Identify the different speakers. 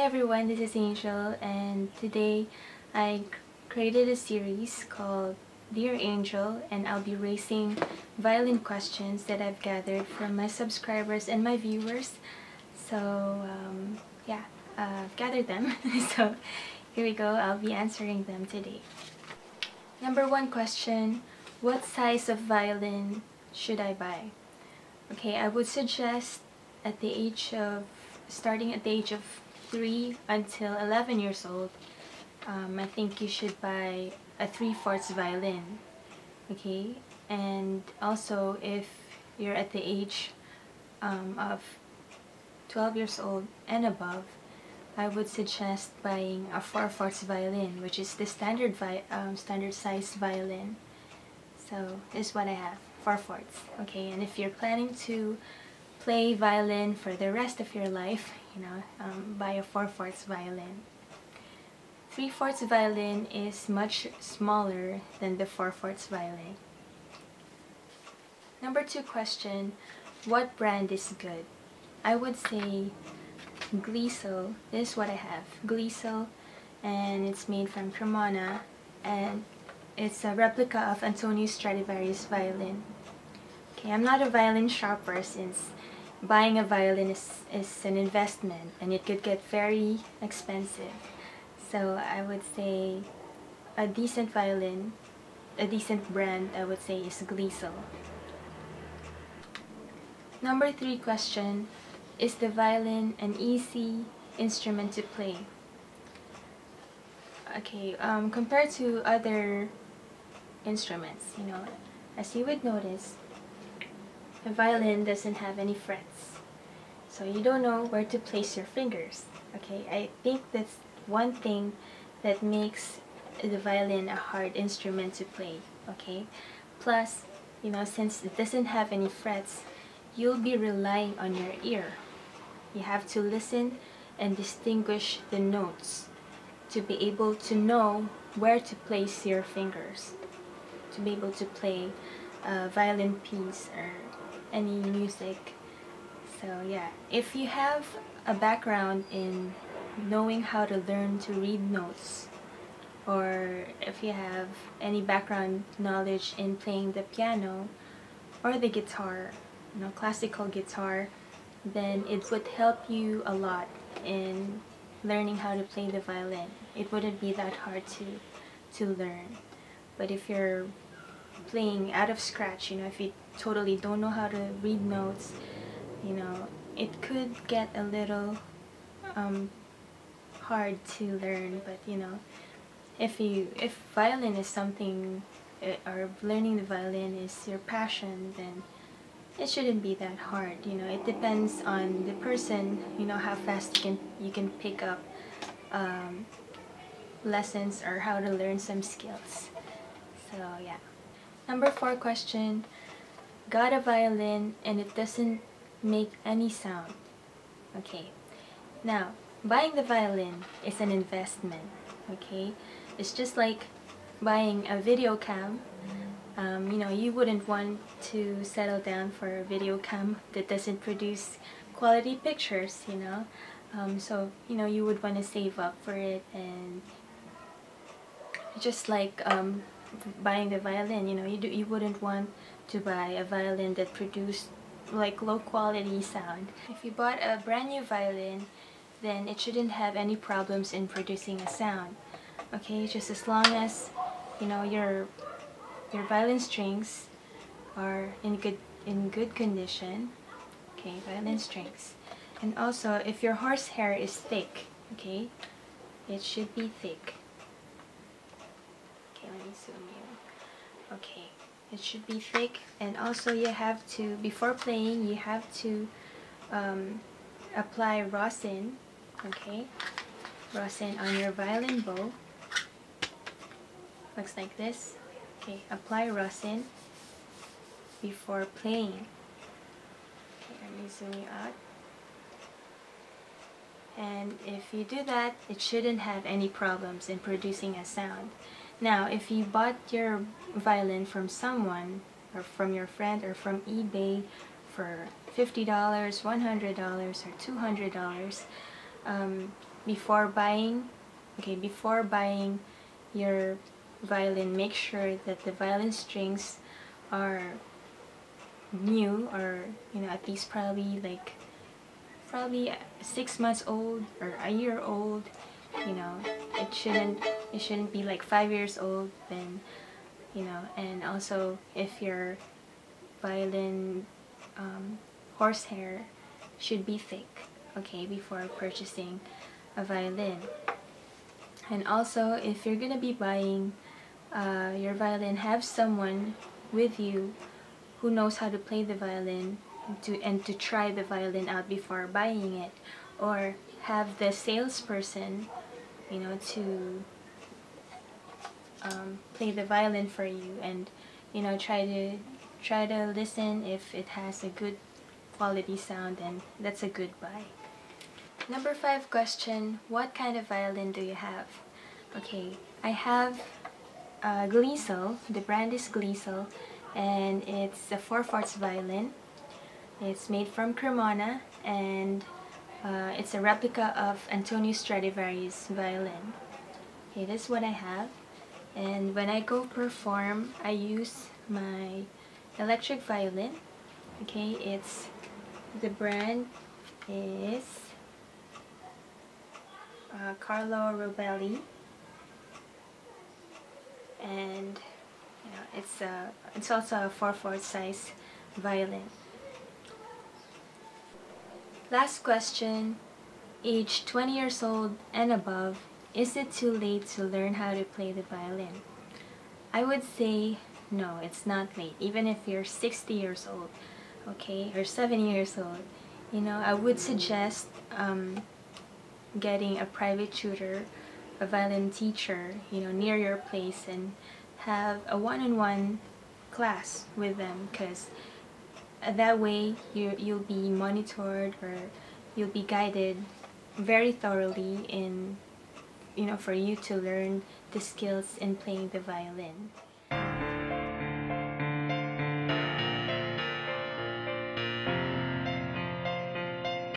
Speaker 1: everyone, this is Angel, and today I created a series called Dear Angel, and I'll be raising violin questions that I've gathered from my subscribers and my viewers. So yeah, I've gathered them. So here we go, I'll be answering them today. Number one question, what size of violin should I buy? Okay, I would suggest starting at the age of 3 until 11 years old, I think you should buy a 3/4 violin. Okay, and also if you're at the age of 12 years old and above, I would suggest buying a 4/4 violin, which is the standard size violin. So this is what I have, 4/4. Okay, and if you're planning to play violin for the rest of your life, buy a 4/4 violin. 3/4 violin is much smaller than the 4/4 violin. Number two question, what brand is good? I would say Glisel. This is what I have, Glisel, and it's made from Cremona, and it's a replica of Antonio Stradivarius violin. Okay, I'm not a violin shopper since buying a violin is an investment and it could get very expensive. So I would say a decent violin, a decent brand, I would say, is Glisel. Number three question, is the violin an easy instrument to play? Okay, compared to other instruments, as you would notice, the violin doesn't have any frets, so you don't know where to place your fingers. Okay, I think that's one thing that makes the violin a hard instrument to play. Okay, plus, since it doesn't have any frets, you'll be relying on your ear. You have to listen and distinguish the notes to be able to know where to place your fingers, to be able to play a violin piece or any music. So yeah, if you have a background in knowing how to learn to read notes, or if you have any background knowledge in playing the piano or the guitar, classical guitar, then it would help you a lot in learning how to play the violin. It wouldn't be that hard to learn. But if you're playing out of scratch, if you totally don't know how to read notes, it could get a little hard to learn. But if violin is something, or learning the violin is your passion, then it shouldn't be that hard. It depends on the person, how fast you can pick up lessons or how to learn some skills. So yeah. Number four question, got a violin and it doesn't make any sound. Okay, now buying the violin is an investment. Okay, it's just like buying a video cam. You wouldn't want to settle down for a video cam that doesn't produce quality pictures, so you would want to save up for it. And just like buying the violin, you wouldn't want to buy a violin that produced like low quality sound. If you bought a brand new violin, then it shouldn't have any problems in producing a sound. Okay, just as long as your violin strings are in good condition. Okay, violin strings. And also, if your horsehair is thick, okay, it should be thick. Okay, let me zoom in. Okay, it should be thick. And also, you have to, before playing, you have to apply rosin. Okay, rosin on your violin bow. Looks like this. Okay, apply rosin before playing. Okay, let me zoom you out. And if you do that, it shouldn't have any problems in producing a sound. Now, if you bought your violin from someone, or from your friend, or from eBay for $50, $100, or $200, before buying, before buying your violin, make sure that the violin strings are new, or at least probably 6 months old or a year old. It shouldn't be like 5 years old. Then and also if your violin horsehair should be thick, before purchasing a violin. And also, if you're gonna be buying your violin, have someone with you who knows how to play the violin, and to try the violin out before buying it, or have the salesperson to play the violin for you, and try to listen. If it has a good quality sound, then that's a good buy. Number 5 question: what kind of violin do you have? I have Glisel. The brand is Glisel, and it's a 4/4 violin. It's made from Cremona, and it's a replica of Antonio Stradivarius violin. This is what I have. And when I go perform, I use my electric violin. It's the brand is Carlo Robelli, and it's also a 4/4 size violin. Last question: age 20 years old and above, is it too late to learn how to play the violin? I would say no, it's not late. Even if you're 60 years old, or 70 years old, I would suggest getting a private tutor, a violin teacher, near your place, and have a one-on-one class with them, because that way you'll be monitored, or you'll be guided very thoroughly in for you to learn the skills in playing the violin.